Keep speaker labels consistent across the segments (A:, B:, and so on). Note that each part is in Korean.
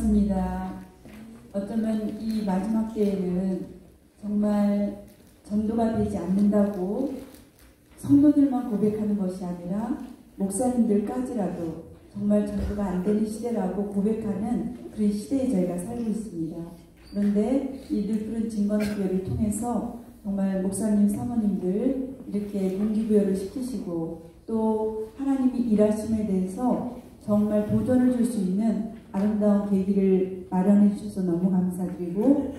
A: 반갑습니다. 어쩌면 이 마지막 때에는 정말 전도가 되지 않는다고 성도들만 고백하는 것이 아니라 목사님들까지라도 정말 전도가 안 되는 시대라고 고백하는 그런 시대에 저희가 살고 있습니다. 그런데 이 늘푸른 진건교회를 통해서 정말 목사님, 사모님들 이렇게 동기부여를 시키시고 또 하나님이 일하심에 대해서 정말 도전을 줄 수 있는 아름다운 계기를 마련해 주셔서 너무 감사드리고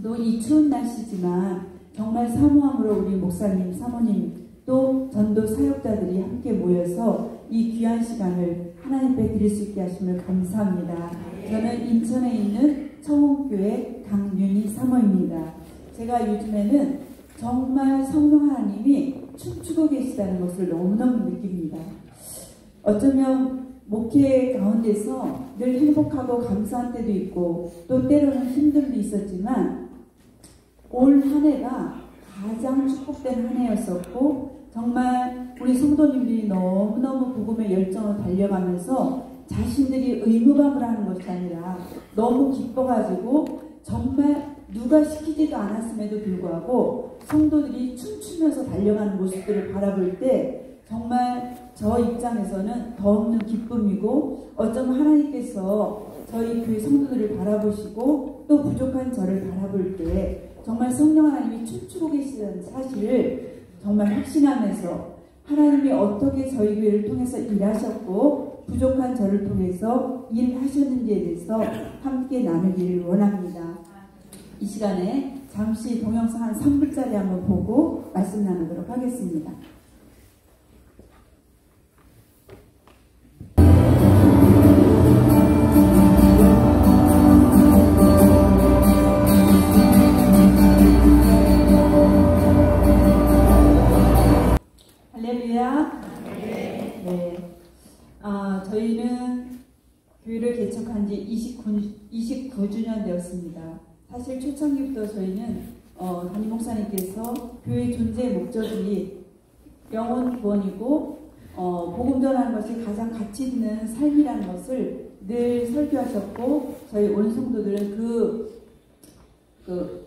A: 또 이 추운 날씨지만 정말 사모함으로 우리 목사님, 사모님 또 전도 사역자들이 함께 모여서 이 귀한 시간을 하나님께 드릴 수 있게 하심을 감사합니다. 저는 인천에 있는 청홍교회 강윤희 사모입니다. 제가 요즘에는 정말 성령 하나님이 춤추고 계시다는 것을 너무너무 느낍니다. 어쩌면 목회 가운데서 늘 행복하고 감사한 때도 있고 또 때로는 힘듦도 있었지만 올 한 해가 가장 축복된 한 해였었고 정말 우리 성도님들이 너무너무 복음의 열정을 달려가면서 자신들이 의무감을 하는 것이 아니라 너무 기뻐가지고 정말 누가 시키지도 않았음에도 불구하고 성도들이 춤추면서 달려가는 모습들을 바라볼 때 정말 저 입장에서는 더 없는 기쁨이고 어쩌면 하나님께서 저희 교회 성도들을 바라보시고 또 부족한 저를 바라볼 때 정말 성령 하나님이 춤추고 계시다는 사실을 정말 확신하면서 하나님이 어떻게 저희 교회를 통해서 일하셨고 부족한 저를 통해서 일하셨는지에 대해서 함께 나누기를 원합니다. 이 시간에 잠시 동영상 한 3분짜리 한번 보고 말씀 나누도록 하겠습니다. 할렐루야. 네. 저희는 교회를 개척한 지 29주년 되었습니다. 사실 초창기부터 저희는 담임 목사님께서 교회 존재의 목적이 영혼 구원이고 복음 전하는 것이 가장 가치 있는 삶이라는 것을 늘 설교하셨고 저희 온 성도들은 그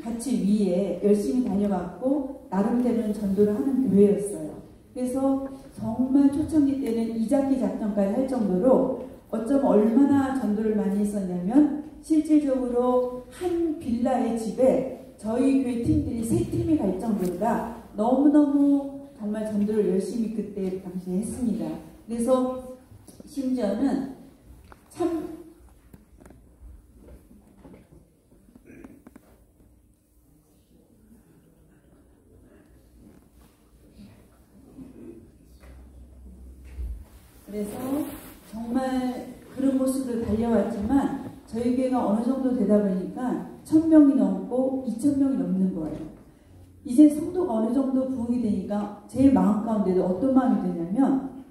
A: 가치 위에 열심히 다녀갔고 나름대로는 전도를 하는 교회였어요. 그래서 정말 초창기 때는 2장기 작전까지 할 정도로 어쩌면 얼마나 전도를 많이 했었냐면 실질적으로 한 빌라의 집에 저희 교회 팀들이 3팀이 갈 정도가 너무너무 정말 전도를 열심히 그때 당시에 했습니다. 그래서 심지어는 참 그래서 정말 그런 모습으로 달려왔지만 저희 교회가 어느 정도 되다 보니까 1000명이 넘고 2000명이 넘는 거예요. 이제 성도가 어느 정도 부흥이 되니까 제일 마음 가운데도 어떤 마음이 드냐면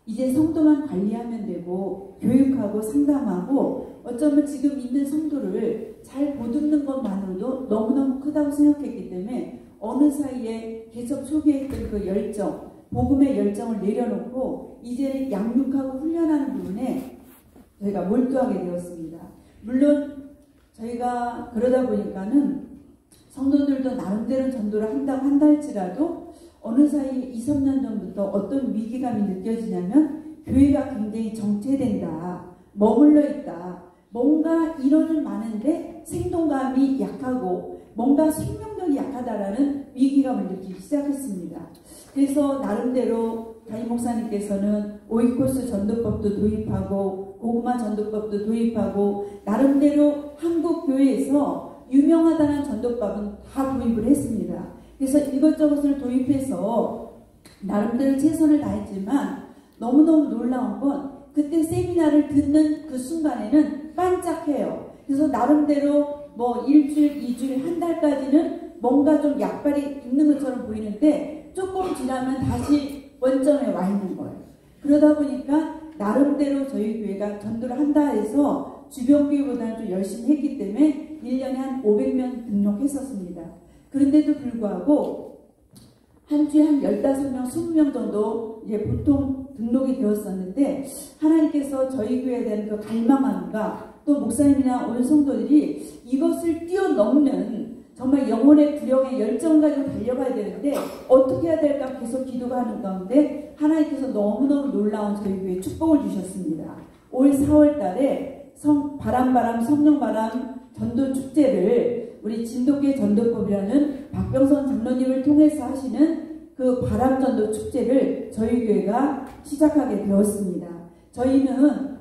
A: 이제 성도만 관리하면 되고 교육하고 상담하고 어쩌면 지금 있는 성도를 잘 보듬는 것만으로도 너무너무 크다고 생각했기 때문에 어느 사이에 개척 초기에 했던 그 열정 복음의 열정을 내려놓고 이제는 양육하고 훈련하는 부분에 저희가 몰두하게 되었습니다. 물론 저희가 그러다 보니까는 성도들도 나름대로 전도를 한다 할지라도 어느 사이 2, 3년 전부터 어떤 위기감이 느껴지냐면 교회가 굉장히 정체된다. 머물러 있다. 뭔가 인원은 많은데 생동감이 약하고 뭔가 생명력이 약하다라는 위기감을 느끼기 시작했습니다. 그래서 나름대로 담임 목사님께서는 오이코스 전도법도 도입하고 고구마 전도법도 도입하고 나름대로 한국 교회에서 유명하다는 전도법은 다 도입을 했습니다. 그래서 이것저것을 도입해서 나름대로 최선을 다했지만 너무너무 놀라운 건 그때 세미나를 듣는 그 순간에는 반짝해요. 그래서 나름대로 뭐 일주일, 2주일, 한 달까지는 뭔가 좀 약발이 있는 것처럼 보이는데 조금 지나면 다시 원점에 와 있는 거예요. 그러다 보니까 나름대로 저희 교회가 전도를 한다 해서 주변 교회보다는 좀 열심히 했기 때문에 1년에 한 500명 등록했었습니다. 그런데도 불구하고 한 주에 한 15명, 20명 정도 이제 보통 등록이 되었었는데 하나님께서 저희 교회에 대한 그 갈망함과 또 목사님이나 온 성도들이 이것을 뛰어넘는 정말 영혼의 구령의 열정 가지고 달려가야 되는데 어떻게 해야 될까 계속 기도가 하는 가운데 하나님께서 너무너무 놀라운 저희 교회에 축복을 주셨습니다. 올 4월 달에 바람 성령바람 전도축제를 우리 진돗개 전도법이라는 박병선 장로님을 통해서 하시는 그 바람전도 축제를 저희 교회가 시작하게 되었습니다. 저희는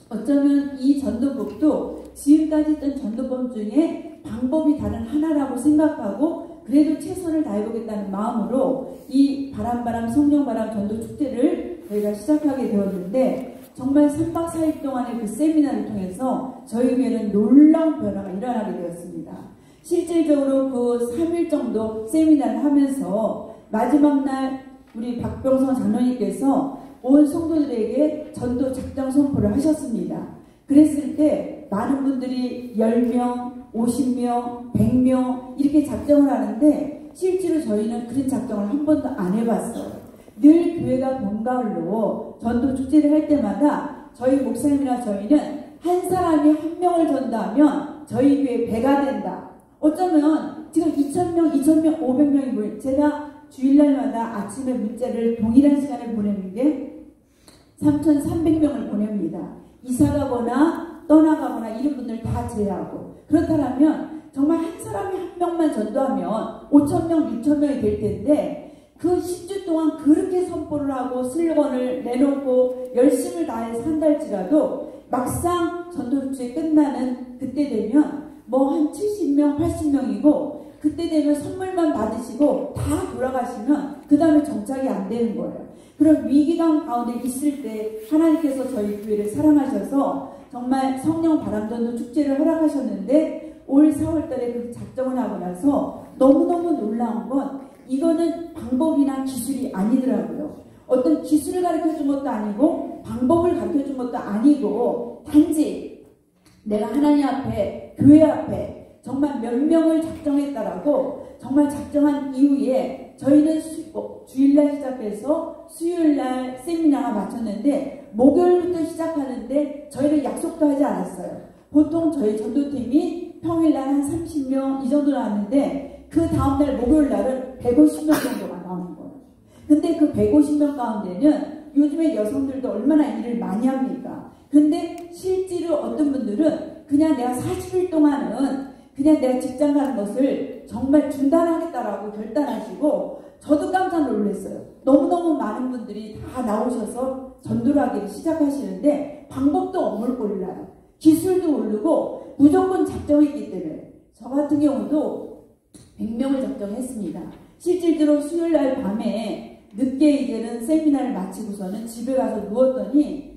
A: 어쩌면 이 전도법도 지금까지 있던 전도법 중에 방법이 다른 하나라고 생각하고 그래도 최선을 다해보겠다는 마음으로 이 바람 성령바람 전도축제를 저희가 시작하게 되었는데 정말 3박 4일 동안의 그 세미나를 통해서 저희 교회는 놀라운 변화가 일어나게 되었습니다. 실질적으로 그 3일 정도 세미나를 하면서 마지막 날 우리 박병선 장로님께서 온 성도들에게 전도 작정 선포를 하셨습니다. 그랬을 때 많은 분들이 10명, 50명, 100명 이렇게 작정을 하는데 실제로 저희는 그런 작정을 한 번도 안 해봤어요. 늘 교회가 봄가을로 전도 축제를 할 때마다 저희 목사님이나 저희는 한 사람이 한 명을 전도하면 저희 교회 배가 된다. 어쩌면 지금 2,000명, 500명이 모인 제가 주일날마다 아침에 문자를 동일한 시간에 보내는 게 3,300명을 보냅니다. 이사가거나 떠나가거나 이런 분들 다 제외하고 그렇다면 정말 한 사람이 한 명만 전도하면 5,000명, 6,000명이 될 텐데 그 10주 동안 그렇게 선포를 하고 슬로건을 내놓고 열심을 다해서 한달지라도 막상 전도축제 끝나는 그때 되면 뭐 한 70명, 80명이고 그때 되면 선물만 받으시고 다 돌아가시면 그 다음에 정착이 안 되는 거예요. 그런 위기감 가운데 있을 때 하나님께서 저희 교회를 사랑하셔서 정말 성령 바람전도 축제를 허락하셨는데 올 4월 달에 그 작정을 하고 나서 너무너무 놀라운 건 이거는 방법이나 기술이 아니더라고요. 어떤 기술을 가르쳐준 것도 아니고 방법을 가르쳐준 것도 아니고 단지 내가 하나님 앞에 교회 앞에 정말 몇 명을 작정했다라고 정말 작정한 이후에 저희는 주일날 시작해서 수요일날 세미나가 마쳤는데 목요일부터 시작하는데 저희는 약속도 하지 않았어요. 보통 저희 전도팀이 평일날 한 30명 이 정도 나왔는데 그 다음날 목요일날은 150명 정도가 나오는 거예요. 근데 그 150명 가운데는 요즘에 여성들도 얼마나 일을 많이 합니까? 근데 실제로 어떤 분들은 그냥 내가 40일 동안은 그냥 내가 직장 가는 것을 정말 중단하겠다라고 결단하시고 저도 깜짝 놀랐어요. 너무너무 많은 분들이 다 나오셔서 전도를 하기 시작하시는데 방법도 몰라요. 기술도 모르고 무조건 작정했기 때문에 저 같은 경우도 100명을 작정했습니다. 실질적으로 수요일날 밤에 늦게 이제는 세미나를 마치고서는 집에 가서 누웠더니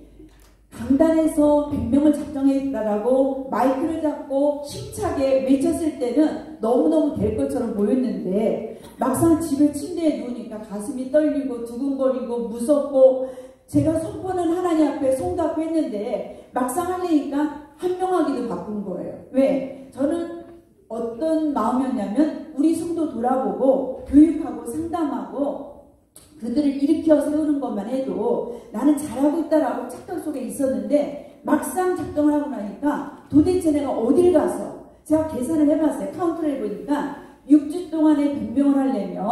A: 강단에서 100명을 작정했다라고 마이크를 잡고 힘차게 외쳤을 때는 너무너무 될 것처럼 보였는데 막상 집에 침대에 누우니까 가슴이 떨리고 두근거리고 무섭고 제가 선포는 하나님 앞에 송답했는데 막상 하려니까 한 명 하기도 바쁜 거예요. 왜? 저는 어떤 마음이었냐면 우리 성도 돌아보고 교육하고 상담하고 그들을 일으켜 세우는 것만 해도 나는 잘하고 있다라고 착각 속에 있었는데 막상 작정을 하고 나니까 도대체 내가 어딜 가서 제가 계산을 해봤어요. 카운트를 해보니까 6주 동안에 100명을 하려면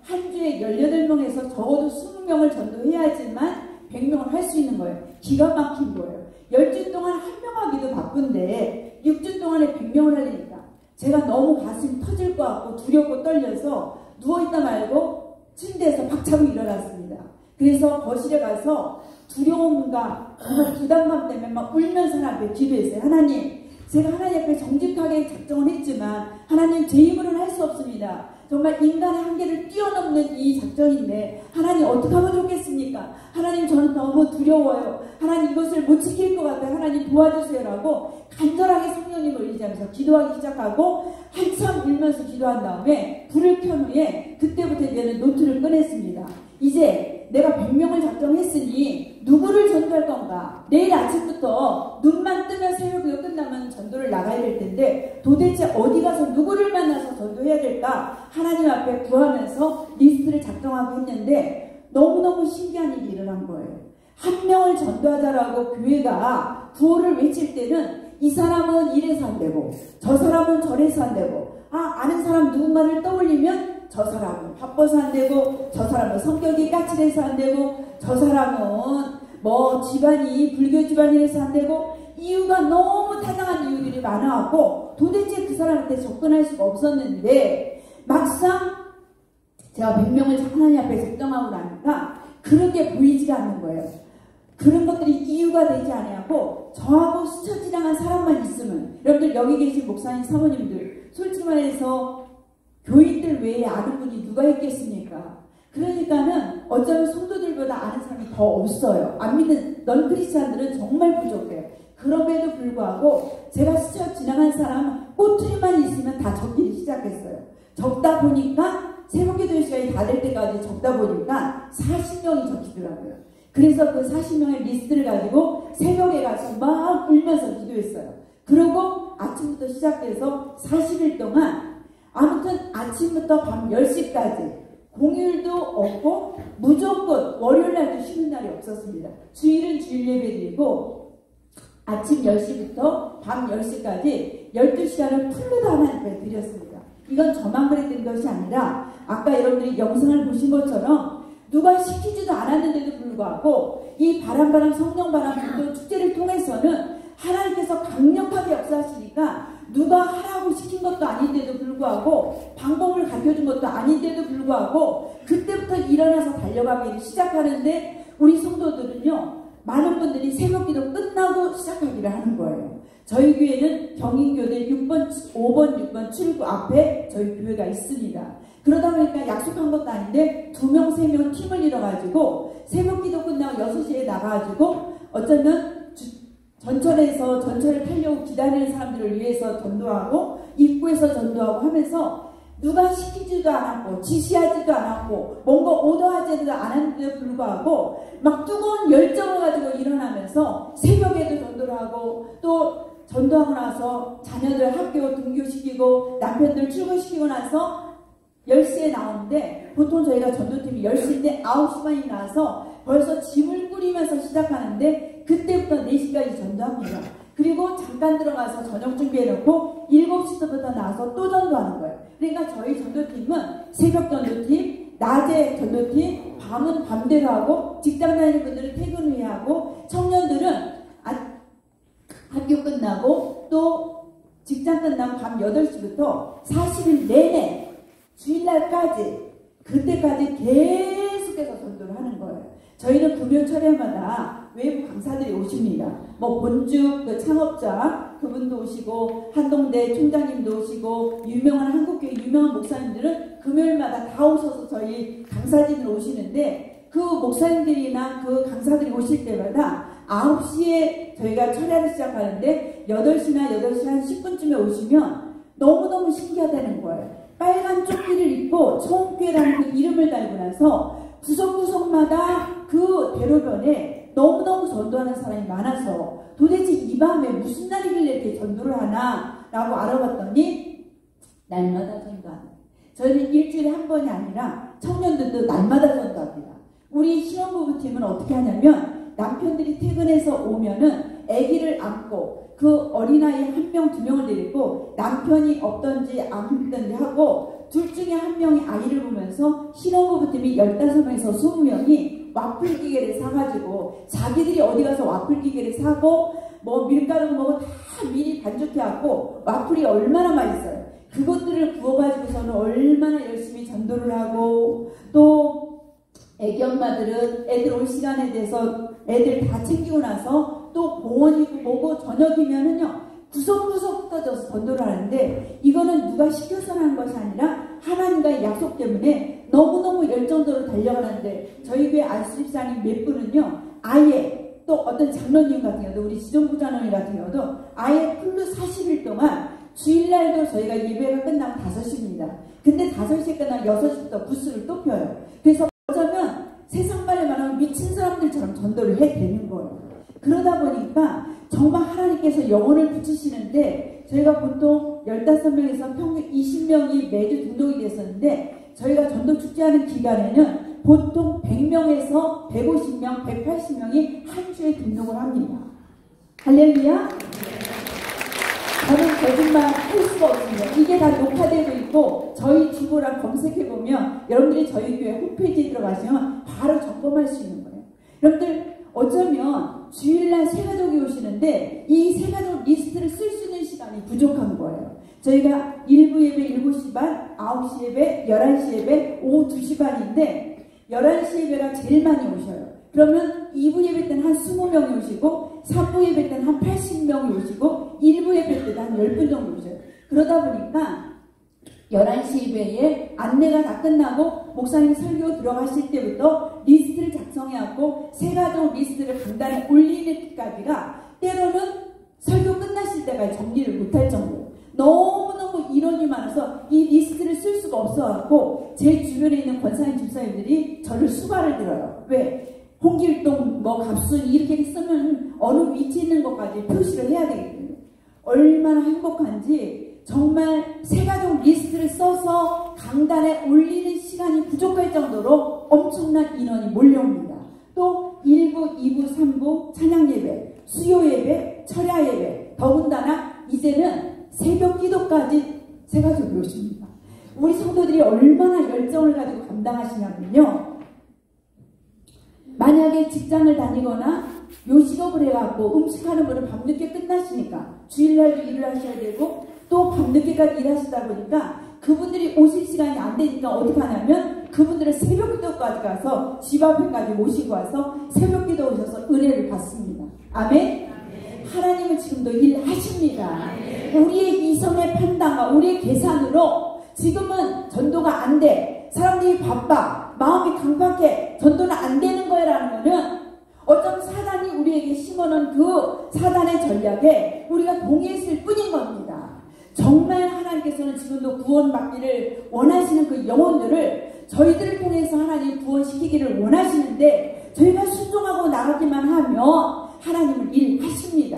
A: 한 주에 18명에서 적어도 20명을 전도해야지만 100명을 할 수 있는 거예요. 기가 막힌 거예요. 10주 동안 한 명 하기도 바쁜데 6주 동안에 100명을 하려니까 제가 너무 가슴이 터질 것 같고 두렵고 떨려서 누워있다 말고 침대에서 박차고 일어났습니다. 그래서 거실에 가서 두려움과 정말 부담감 때문에 막 울면서 하나님 앞에 기도했어요. 하나님, 제가 하나님 앞에 정직하게 작정을 했지만 하나님 제 힘으로는 할 수 없습니다. 정말 인간의 한계를 뛰어넘는 이 작정인데 하나님 어떻게 하면 좋겠습니까? 하나님 저는 너무 두려워요. 하나님 이것을 못 지킬 것 같아요. 하나님 도와주세요라고 간절하게 성령님을 의지하면서 기도하기 시작하고 한참 울면서 기도한 다음에 불을 켠 후에 그때부터 이제는 노트를 꺼냈습니다. 이제 내가 100명을 작정했으니 누구를 전도할 건가? 내일 아침부터 눈만 뜨면 새벽이 끝나면 전도를 나가야 될 텐데 도대체 어디 가서 누구를 만나서 전도해야 될까? 하나님 앞에 구하면서 리스트를 작성하고 했는데 너무너무 신기한 일이 일어난 거예요. 한 명을 전도하자라고 교회가 구호를 외칠 때는 이 사람은 이래서 안 되고 저 사람은 저래서 안 되고 아는 사람 누군가를 떠올리면 저 사람은 바빠서 안 되고 저 사람은 성격이 까칠해서 안 되고 저 사람은 뭐 집안이 불교 집안이라서 안 되고 이유가 너무 타당한 이유들이 많아갖고 도대체 그 사람한테 접근할 수가 없었는데 막상 제가 100명을 하나님 앞에 적정하고 나니까 그런 게 보이지가 않는 거예요. 그런 것들이 이유가 되지 않냐고 저하고 스쳐 지나간 사람만 있으면 여러분들 여기 계신 목사님 사모님들 솔직히 말해서 교인들 외에 아는 분이 누가 있겠습니까? 그러니까는 어쩌면 성도들보다 아는 사람이 더 없어요. 안 믿는 넌 크리스찬들은 정말 부족해요. 그럼에도 불구하고 제가 스쳐 지나간 사람은 꼬투리만 있으면 다 적기 시작했어요. 적다 보니까 새벽기도 시간이 다 될 때까지 적다 보니까 40명이 적히더라고요. 그래서 그 40명의 리스트를 가지고 새벽에 가서 막 울면서 기도했어요. 그리고 아침부터 시작해서 40일 동안 아무튼 아침부터 밤 10시까지 공휴일도 없고 무조건 월요일날도 쉬는 날이 없었습니다. 주일은 주일 예배드리고 아침 10시부터 밤 10시까지 12시간을 풀로 다 하나님께 드렸습니다. 이건 저만 그랬던 것이 아니라 아까 여러분들이 영상을 보신 것처럼 누가 시키지도 않았는데도 불구하고 이 바람바람 성령바람 불도 축제를 통해서는 하나님께서 강력하게 역사하시니까 누가 하라고 시킨 것도 아닌데도 불구하고 방법을 가르쳐준 것도 아닌데도 불구하고 그때부터 일어나서 달려가기 시작하는데 우리 성도들은요 많은 분들이 새벽기도 끝나고 시작하기를 하는 거예요. 저희 교회는 경인교대 6번, 5번, 6번 출구 앞에 저희 교회가 있습니다. 그러다 보니까 약속한 것도 아닌데 2명, 3명 팀을 이뤄가지고 새벽기도 끝나고 6시에 나가가지고 어쩌면 전철에서 전철을 타려고 기다리는 사람들을 위해서 전도하고 입구에서 전도하고 하면서 누가 시키지도 않았고 지시하지도 않았고 뭔가 오더하지도 않았는데도 불구하고 막 뜨거운 열정을 가지고 일어나면서 새벽에도 전도를 하고 또 전도하고 나서 자녀들 학교 등교시키고 남편들 출근시키고 나서 10시에 나오는데 보통 저희가 전도팀이 10시인데 9시만이 나와서 벌써 짐을 꾸리면서 시작하는데 그때부터 4시까지 전도합니다. 그리고 잠깐 들어가서 저녁 준비해놓고 7시부터 나와서 또 전도하는 거예요. 그러니까 저희 전도팀은 새벽 전도팀, 낮에 전도팀, 밤은 밤대로 하고 직장 다니는 분들은 퇴근 후에 하고 청년들은 학교 끝나고 또 직장 끝나고 밤 8시부터 40일 내내 주일날까지 그때까지 계속해서 전도를 하는 거예요. 저희는 금요철야마다 외부 강사들이 오십니다. 뭐 본죽 그 창업자 그분도 오시고 한동대 총장님도 오시고 유명한 한국교회 유명한 목사님들은 금요일마다 다 오셔서 저희 강사진으로 오시는데 그 목사님들이나 그 강사들이 오실 때마다 9시에 저희가 철야를 시작하는데 8시나 8시 한 10분쯤에 오시면 너무너무 신기하다는 거예요. 빨간 조끼를 입고 초홍교회라는 그 이름을 달고 나서 구석구석마다 그 대로변에 너무너무 전도하는 사람이 많아서 도대체 이 밤에 무슨 날이길래 이렇게 전도를 하나 라고 알아봤더니 날마다 전도하는 저희는 일주일에 한 번이 아니라 청년들도 날마다 전도합니다. 우리 신혼부부팀은 어떻게 하냐면 남편들이 퇴근해서 오면은 아기를 안고 그 어린아이 1명, 2명을 데리고 남편이 없던지 안 없던지 하고 둘 중에 한 명이 아이를 보면서 신혼부부팀이 15명에서 20명이 와플 기계를 사가지고 자기들이 어디 가서 와플 기계를 사고 뭐 밀가루 뭐 다 미리 반죽해갖고 와플이 얼마나 맛있어요. 그것들을 구워가지고서는 얼마나 열심히 전도를 하고 또 애기 엄마들은 애들 올 시간에 대해서 애들 다 챙기고 나서 또 공원이고 뭐고 저녁이면은요 구석구석 터져서 전도를 하는데 이거는 누가 시켜서 하는 것이 아니라 하나님과의 약속 때문에 너무너무 열정적으로 달려가는데 저희 교회 안수집사님 몇 분은요 아예 또 어떤 장로님 같은 경우도 우리 지정부 장로님 같은 경우도 아예 풀로 40일 동안 주일날도 저희가 예배가 끝나면 5시입니다. 근데 5시에 끝나면 6시부터 부스를 또 펴요. 그래서 어쩌면 세상 말에 말하면 미친 사람들처럼 전도를 해대는 거예요. 그러다 보니까 정말 하나님께서 영혼을 붙이시는데 저희가 보통 15명에서 평균 20명이 매주 등록이 됐었는데 저희가 전도 축제하는 기간에는 보통 100명에서 150명, 180명이 한 주에 등록을 합니다. 할렐루야! 저는 거짓말 할 수가 없습니다. 이게 다 녹화되고 있고 저희 주보랑 검색해보면 여러분들이 저희 교회 홈페이지에 들어가시면 바로 점검할 수 있는 거예요. 여러분들 어쩌면 주일날 새가족이 오시는데 이 새가족 리스트를 쓸 수 있는 시간이 부족한 거예요. 저희가 1부 예배 7시 반, 9시 예배, 11시 예배, 오후 2시 반인데 11시 예배가 제일 많이 오셔요. 그러면 2부 예배 때는 한 20명이 오시고 3부 예배 때는 한 80명이 오시고 1부 예배 때는 한 10분 정도 오셔요. 그러다 보니까 11시 예배에 안내가 다 끝나고 목사님 설교 들어가실 때부터 리스트를 작성해갖고 새가족 리스트를 간단히 올리는 때까지가 때로는 설교 끝나실 때까지 정리를 못할 정도예요. 너무너무 인원이 많아서 이 리스트를 쓸 수가 없어갖고 제 주변에 있는 권사님 집사님들이 저를 수발을 들어요. 왜? 홍길동, 갑순 이렇게 쓰면 어느 위치에 있는 것까지 표시를 해야 되기 때문에 얼마나 행복한지 정말 새가족 리스트를 써서 강단에 올리는 시간이 부족할 정도로 엄청난 인원이 몰려옵니다. 또 1부, 2부, 3부 찬양예배, 수요예배, 철야예배 더군다나 이제는 새벽 기도까지 새가족이 오십니다. 우리 성도들이 얼마나 열정을 가지고 감당하시냐면요. 만약에 직장을 다니거나 요식업을 해갖고 음식하는 분은 밤늦게 끝나시니까 주일날도 일을 하셔야 되고 또 밤늦게까지 일하시다 보니까 그분들이 오실 시간이 안 되니까 어떻게 하냐면 그분들은 새벽기도까지 가서 집 앞에까지 모시고 와서 새벽기도 오셔서 은혜를 받습니다. 아멘? 하나님은 지금도 일하십니다. 우리의 이성의 판단과 우리의 계산으로 지금은 전도가 안 돼. 사람들이 바빠. 마음이 강박해. 전도는 안 되는 거라는 거는 어쩌면 사단이 우리에게 심어놓은 그 사단의 전략에 우리가 동의했을 뿐인 겁니다. 정말 하나님께서는 지금도 구원받기를 원하시는 그 영혼들을 저희들을 통해서 하나님 구원시키기를 원하시는데 저희가 순종하고 나가기만 하면 하나님은 일하십니다.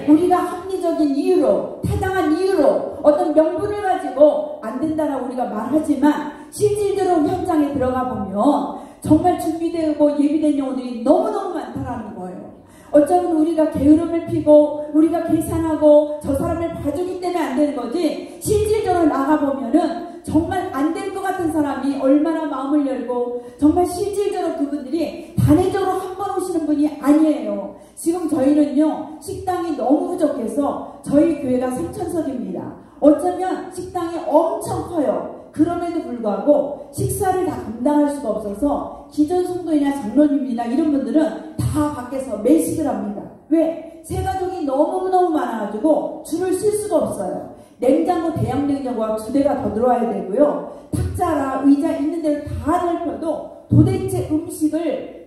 A: 우리가 합리적인 이유로 타당한 이유로 어떤 명분을 가지고 안 된다라고 우리가 말하지만 실질적으로 현장에 들어가 보면 정말 준비되고 예비된 영혼들이 너무너무 많다라는 거예요. 어쩌면 우리가 게으름을 피고 우리가 계산하고 저 사람을 봐주기 때문에 안 되는 거지 실질적으로 나가보면은 정말 안 될 것 같은 사람이 얼마나 마음을 열고 정말 실질적으로 그분들이 단회적으로 한 번 오시는 분이 아니에요. 지금 저희는요 식당이 너무 부족해서 저희 교회가 3,000석입니다. 어쩌면 식당이 엄청 커요. 그럼에도 불구하고 식사를 다 감당할 수가 없어서 기존 성도이나 장로님이나 이런 분들은 다 밖에서 매식을 합니다. 왜? 새가족이 너무너무 많아가지고 줄을 쓸 수가 없어요. 냉장고, 대형 냉장고가 2대가 더 들어와야 되고요. 탁자라 의자 있는 데를 다 넓혀도 도대체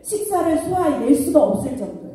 A: 식사를 소화해낼 수가 없을 정도예요.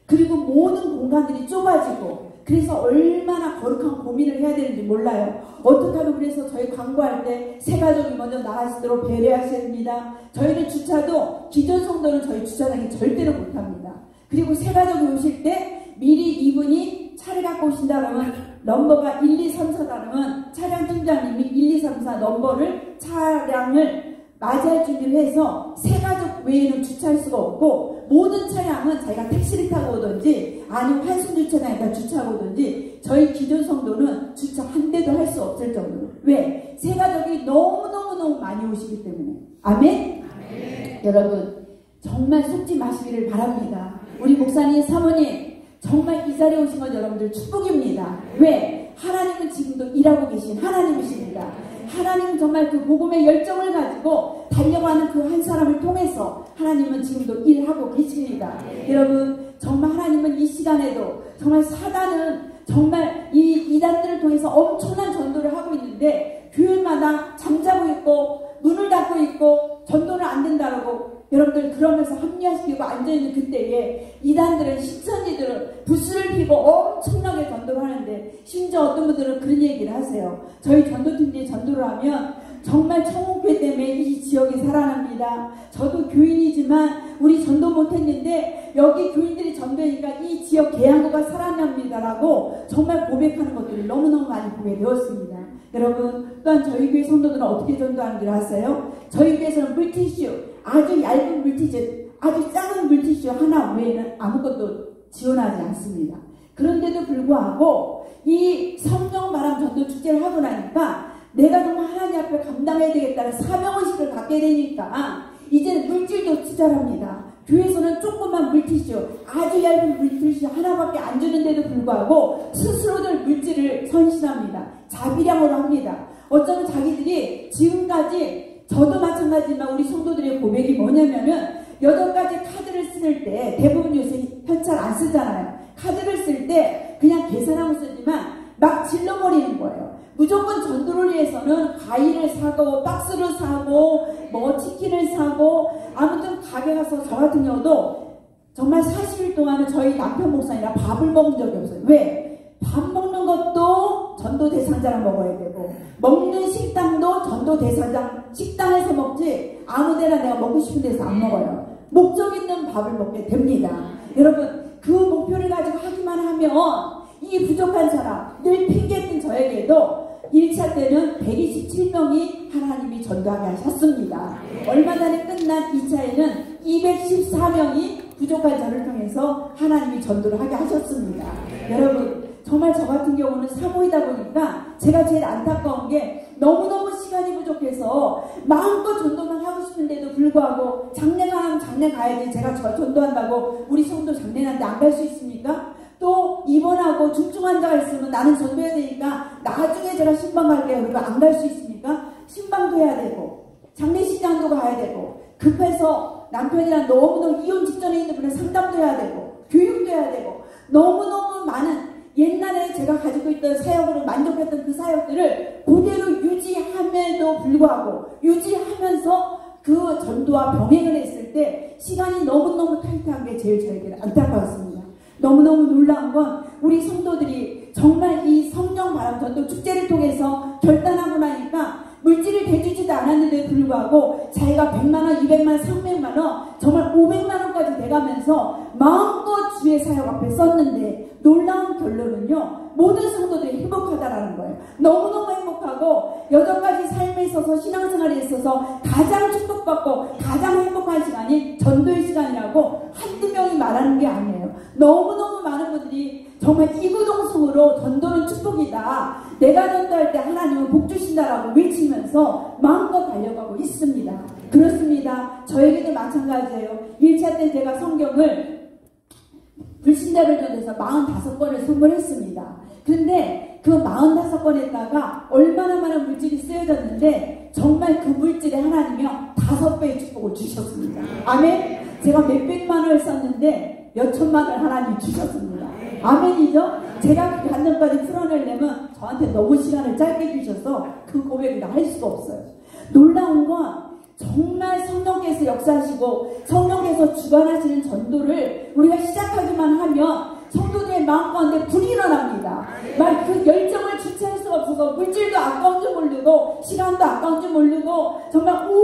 A: 그리고 모든 공간들이 좁아지고 그래서 얼마나 거룩한 고민을 해야 되는지 몰라요. 어떻게 하면 그래서 저희 광고할 때 새가족이 먼저 나갈 수 있도록 배려하셔야 됩니다. 저희는 주차도 기존 성도는 저희 주차장에 절대로 못합니다. 그리고 새가족이 오실 때 미리 이분이 차를 갖고 오신다 그러면 넘버가 1, 2, 3, 4다 그러면 차량 팀장님이 1, 2, 3, 4 넘버를 차량을 맞이할 준비를 해서 새가족 외에는 주차할 수가 없고 모든 차량은 자기가 택시를 타고 오든지 아니면 환승주차장에다 주차하고 오든지 저희 기존 성도는 주차 한 대도 할 수 없을 정도로. 왜? 새가족이 너무너무 많이 오시기 때문에. 아멘? 아멘. 여러분 정말 속지 마시기를 바랍니다. 우리 목사님, 사모님 정말 이 자리에 오신 건 여러분들 축복입니다. 왜? 하나님은 지금도 일하고 계신 하나님이십니다. 하나님은 정말 그 복음의 열정을 가지고 달려가는 그 한 사람을 통해서 하나님은 지금도 일하고 계십니다. 여러분 정말 하나님은 이 시간에도 정말 사단은 정말 이 이단들을 통해서 엄청난 전도를 하고 있는데 교회마다 잠자고 있고 문을 닫고 있고 전도는 안 된다고 여러분들 그러면서 합리화시키고 앉아있는 그때에 이단들은 신천지들은 부스를 피고 엄청나게 전도를 하는데 심지어 어떤 분들은 그런 얘기를 하세요. 저희 전도팀들이 전도를 하면 정말 청홍교회 때문에 이 지역이 살아납니다. 저도 교인이지만 우리 전도 못했는데 여기 교인들이 전도하니까 이 지역 계양구가 살아납니다라고 정말 고백하는 것들을 너무너무 많이 보게 되었습니다. 여러분 또한 저희 교회 성도들은 어떻게 전도하는 줄 아세요? 저희 교회에서는 물티슈 아주 얇은 물티슈 아주 작은 물티슈 하나 외에는 아무것도 지원하지 않습니다. 그런데도 불구하고 이 성령 바람 전도 축제를 하고 나니까 내가 정말 하나님 앞에 감당해야 되겠다는 사명의식을 갖게 되니까 이제는 물질도 투자합니다. 교회에서는 조그만 물티슈, 아주 얇은 물티슈 하나밖에 안 주는데도 불구하고 스스로들 물질을 선신합니다. 자비량으로 합니다. 어쩌면 자기들이 지금까지 저도 마찬가지지만 우리 성도들의 고백이 뭐냐면은 8가지 카드를 쓸 때 대부분 요새 현찰 안 쓰잖아요. 카드를 쓸 때 그냥 계산하고 쓰지만 막 질러버리는 거예요. 무조건 전도를 위해서는 과일을 사고 박스를 사고 뭐 치킨을 사고 아무튼 가게 가서 저 같은 경우도 정말 40일 동안은 저희 남편 목사님이랑 밥을 먹은 적이 없어요. 왜? 밥 먹는 것도 전도 대상자랑 먹어야 되고 먹는 식당도 전도 대상자 식당에서 먹지 아무데나 내가 먹고 싶은 데서 안 먹어요. 목적 있는 밥을 먹게 됩니다. 여러분 그 목표를 가지고 하기만 하면 이 부족한 사람 늘 핑계했던 저에게도 1차 때는 127명이 하나님이 전도하게 하셨습니다. 얼마 전에 끝난 2차에는 214명이 부족한 저를 통해서 하나님이 전도를 하게 하셨습니다. 여러분 정말 저 같은 경우는 사모이다 보니까 제가 제일 안타까운 게 너무너무 시간이 부족해서 마음껏 전도만 하고 싶은데도 불구하고 장례가 하면 장례 가야지 제가 저 전도한다고 우리 성도 장례하는데 안 갈 수 있습니까? 또 입원하고 중증 환자가 있으면 나는 전도해야 되니까 나중에 제가 신방 갈게요. 그리고 안 갈 수 있습니까? 신방도 해야 되고 장례식장도 가야 되고 급해서 남편이랑 너무너무 이혼 직전에 있는 분을 상담도 해야 되고 교육도 해야 되고 너무너무 많은 옛날에 제가 가지고 있던 사역으로 만족했던 그 사역들을 그대로 유지함에도 불구하고 유지하면서 그 전도와 병행을 했을 때 시간이 너무너무 타이트한 게 제일 저에게는 안타까웠습니다. 너무너무 놀라운 건 우리 성도들이 정말 이 성령 바람 전도 축제를 통해서 결단하고 나니까 물질을 대주지도 않았는데도 불구하고 자기가 100만원, 200만원, 300만원 정말 500만원까지 돼가면서 마음껏 주의 사역 앞에 썼는데 놀라운 결론은요 모든 성도들이 행복하다라는 거예요. 너무너무 행복하고 8가지 삶에 있어서 신앙생활에 있어서 가장 축복받고 가장 행복한 시간이 전도의 시간이라고 한두 명이 말하는 게 아니에요. 너무너무 많은 분들이 정말 이구동성으로 전도는 축복이다. 내가 전도할 때 하나님은 복 주신다라고 외치면서 마음껏 달려가고 있습니다. 그렇습니다. 저에게도 마찬가지예요. 1차 때 제가 성경을 불신자를 전해서 45권을 선물했습니다. 근데 그 45권에다가 얼마나 많은 물질이 쓰여졌는데 정말 그 물질에 하나님이요 5배의 축복을 주셨습니다. 아멘. 제가 몇백만 원을 썼는데 몇천만 원을 하나님 주셨습니다. 아멘이죠? 제가 그 감정까지 풀어내려면 저한테 너무 시간을 짧게 주셔서 그 고백을 다 할 수가 없어요. 놀라운 건 정말 성령께서 역사하시고 성령께서 주관하시는 전도를 우리가 시작하기만 하면 성도들의 마음 가운데 불이 일어납니다. 막 그 열정을 주체할 수가 없어서 물질도 아까운 줄 모르고 시간도 아까운 줄 모르고 정말 온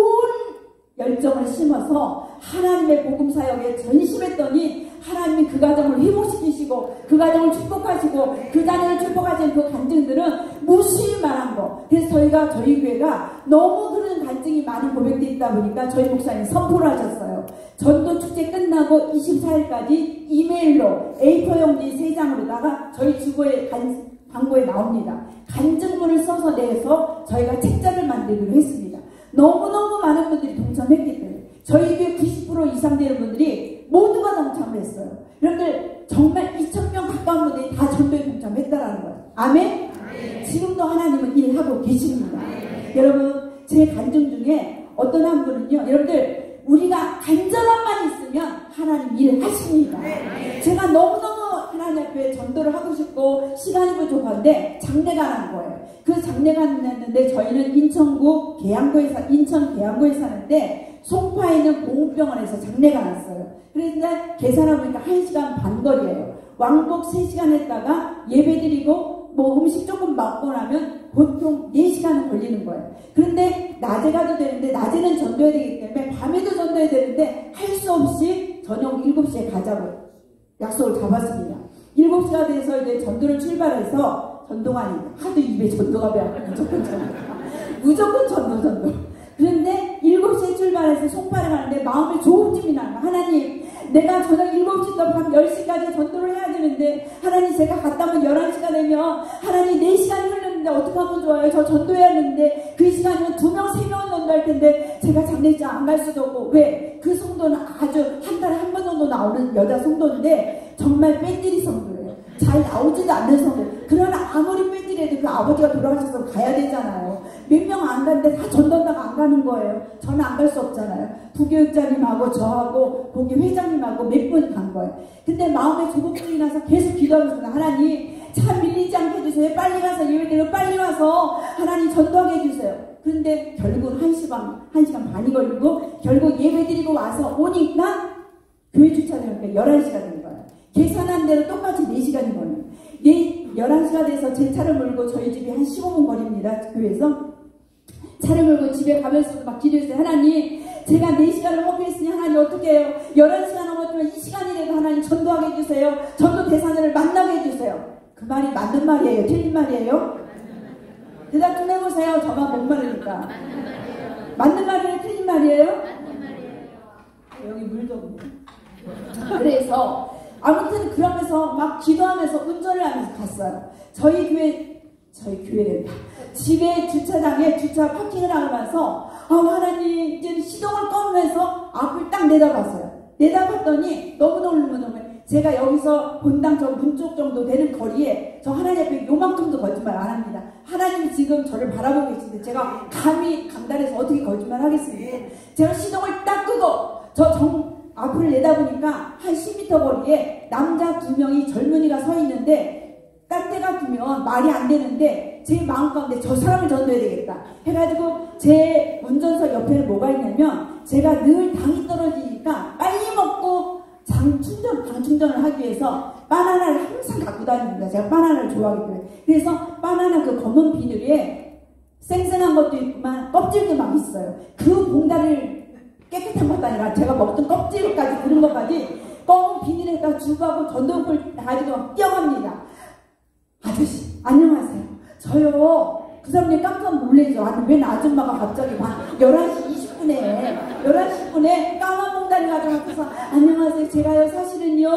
A: 열정을 심어서 하나님의 복음 사역에 전심했더니 하나님이 그 가정을 회복시키시고 그 가정을 축복하시고 그 자녀를 축복하시는 그 간증들은 무수히 많은 거. 그래서 저희 교회가 너무 그런 간증이 많은 고백들이 있다 보니까 저희 목사님 선포를 하셨어요. 전도 축제 끝나고 24일까지 이메일로 A4 용지 3장으로다가 저희 주보에 광고에 나옵니다. 간증문을 써서 내서 저희가 책자를 만들기로 했습니다. 너무너무 많은 분들이 동참했기 때문에 저희 교회 90% 이상 되는 분들이 모두가 동참을 했어요. 여러분들 정말 2,000명 가까운 분들이 다 전도에 동참했다라는 거예요. 아멘? 지금도 하나님은 일하고 계십니다. 여러분 제 간증 중에 어떤 한 분은요 여러분들 우리가 간절함만 있으면 하나님 일하십니다. 제가 너무너무 하나님 앞에 전도를 하고 싶고 시간이 부족한데 장례가 난 거예요. 그 장례가 났는데 저희는 인천 계양구에 사는데 송파에 있는 공업병원에서 장례가 났어요. 그런데 계산해 보니까 1시간 반 거리예요. 왕복 3시간 했다가 예배드리고 뭐 음식 조금 먹고 나면 보통 4시간은 걸리는 거예요. 그런데 낮에 가도 되는데 낮에는 전도해야 되기 때문에 밤에도 전도해야 되는데 할 수 없이 저녁 7시에 가자고 약속을 잡았습니다. 7시가 돼서 이제 전도를 출발해서 전도가 아니고 하도 입에 전도가 배워서 무조건 전도. 그런데 7시에 출발해서 송파를 가는데 마음에 조급증이 나는 거예요. 하나님 내가 저녁 7시부터 밤 10시까지 전도를 해야 되는데 하나님 제가 갔다 오면 11시가 되면 하나님 4시간이 흘렀는데 어떻게 하면 좋아요? 저 전도해야 하는데 그 시간이면 2명, 3명은 전도할 텐데 제가 장례식장 안 갈 수도 없고 왜? 그 성도는 아주 한 달에 한 번 정도 나오는 여자 성도인데 정말 빼뜨리 성도예요. 잘 나오지도 않는 성도. 그러나 아무리 빼뜨려도 그 아버지가 돌아가셔서 가야 되잖아요. 몇 명 안 가는데 다 전도한다고 안 가는 거예요. 저는 안 갈 수 없잖아요. 부교육자님하고 저하고 거기 회장님하고 몇 분 간 거예요. 근데 마음에 조급증이 나서 계속 기도하면서 하나님 차 밀리지 않게 해주세요. 빨리 가서 예배드리고 빨리 와서 하나님 전도하게 해주세요. 그런데 결국 1시간 반이 걸리고 결국 예배드리고 와서 오니까 교회 주차되니까 11시가 된 거예요. 계산한 대로 똑같이 4시간이 걸려요. 11시가 돼서 제 차를 몰고 저희 집이 한 15분 거리입니다. 교회에서. 차를 몰고 집에 가면서도 막 기도했어요. 하나님 제가 4시간을 먹겠으니 하나님 어떻게 해요? 11시간 넘었지만 이 시간이라도 하나님 전도하게 해주세요. 전도 대상자를 만나게 해주세요. 그 말이 맞는 말이에요? 틀린 말이에요? 대답 좀 해보세요. 저만 못 말하니까. 맞는 말이에요? 틀린 말이에요? 여기 물 좀. 그래서 아무튼 그러면서 막 기도하면서 운전을 하면서 갔어요. 저희 교회랜다. 집에 주차장에 주차 파킹을 하면서 하나님 이제 시동을 꺼면서 앞을 딱 내다봤어요. 내다봤더니 너무너무 제가 여기서 본당 저 문 쪽 정도 되는 거리에 저 하나님 앞에 요만큼도 거짓말 안 합니다. 하나님 지금 저를 바라보고 계신데 제가 감히 강단에서 어떻게 거짓말 하겠습니까? 제가 시동을 딱 끄고 앞을 내다보니까 한 10m 거리에 남자 2명이 젊은이가 서 있는데 딱 때가 되면 말이 안 되는데 제 마음 가운데 저 사람을 전도해야 되겠다 해가지고 제 운전석 옆에는 뭐가 있냐면 제가 늘 당이 떨어지니까 빨리 먹고 당 충전을 하기 위해서 바나나를 항상 갖고 다닙니다. 제가 바나나를 좋아하기 때문에. 그래서 바나나 그 검은 비늘에 생생한 것도 있지만 껍질도 막 있어요. 그 봉다리를 깨끗한 것도 아니라 제가 먹던 껍질까지 그런 것까지 검은 비닐에다 주고하고 전도를 가지고 뛰어갑니다. 아저씨 안녕하세요. 저요 그 사람이 깜짝 놀래죠. 아니 웬 아줌마가 갑자기 막 11시 10분에 까만 봉다리 가져와서 안녕하세요. 제가요 사실은요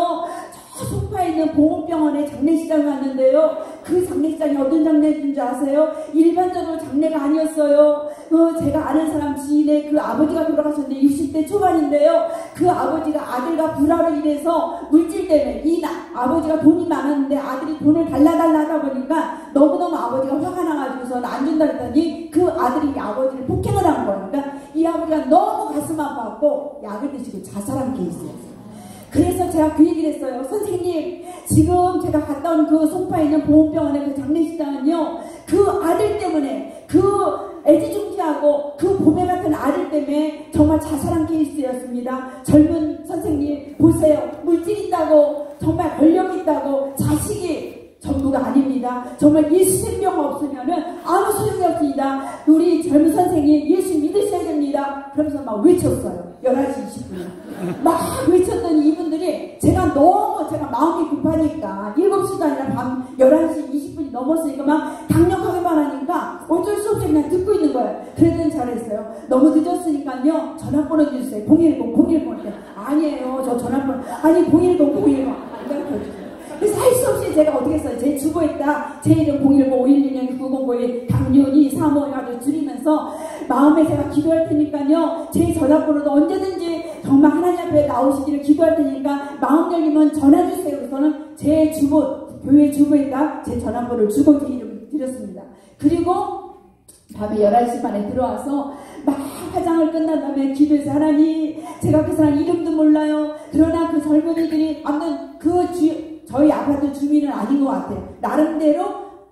A: 저 소파에 있는 보건병원에 장례식장에 왔는데요. 그 장례식장이 어떤 장례인지 아세요? 일반적으로 장례가 아니었어요. 제가 아는 사람 지인의 그 아버지가 돌아가셨는데 60대 초반인데요. 그 아버지가 아들과 불화로 인해서 물질 때문에 아버지가 돈이 많았는데 아들이 돈을 달라 하다 보니까 너무너무 아버지가 화가 나가지고서 안 준다 했더니 그 아들이 이 아버지를 폭행을 한 거예요. 그러니까 이 아버지가 너무 가슴 아파갖고 약을 드시고 자살한 케이스였어요. 그래서 제가 그 얘기를 했어요. 선생님 지금 제가 갔다 온 그 송파에 있는 보건병원의 그 장례식장은요 그 아들 때문에 그 애지중지하고 그 보배 같은 아들 때문에 정말 자살한 케이스였습니다. 젊은 선생님 보세요. 물질 있다고 정말 권력 있다고 자식이 전부가 아닙니다. 정말 예수 생명 없으면은 아무 소용이 없습니다. 우리 젊은 선생님 예수 믿으셔야 됩니다. 그러면서 막 외쳤어요. 11시 20분에 막 외쳤더니 이분들이 제가 마음이 급하니까 7시도 아니라 밤 11시 20분이 넘었으니까 막 강력하게 말하니까 어쩔 수 없이 그냥 듣고 있는 거예요. 그랬더니 잘했어요. 너무 늦었으니까요 전화번호 주세요. 010 아니에요. 저 전화번호 아니 010 이렇게 그래서 할 수 없이 제가 어떻게 했어요. 제 주보에다 제 이름 010-511-9091 당연히 3호 해가지고 줄이면서 마음에 제가 기도할 테니까요. 제 전화번호도 언제든지 정말 하나님 앞에 나오시기를 기도할 테니까 마음 열리면 전화주세요. 그래서는 제 주보, 교회 주보에다 제 전화번호를 주고 제 이름을 드렸습니다. 그리고 밤에 11시 반에 들어와서 막 화장을 끝난 다음에 기도해서 하나님 제가 그 사람 이름도 몰라요. 그러나 그 젊은이들이 아무튼 저희 아파트 주민은 아닌 것 같아요. 나름대로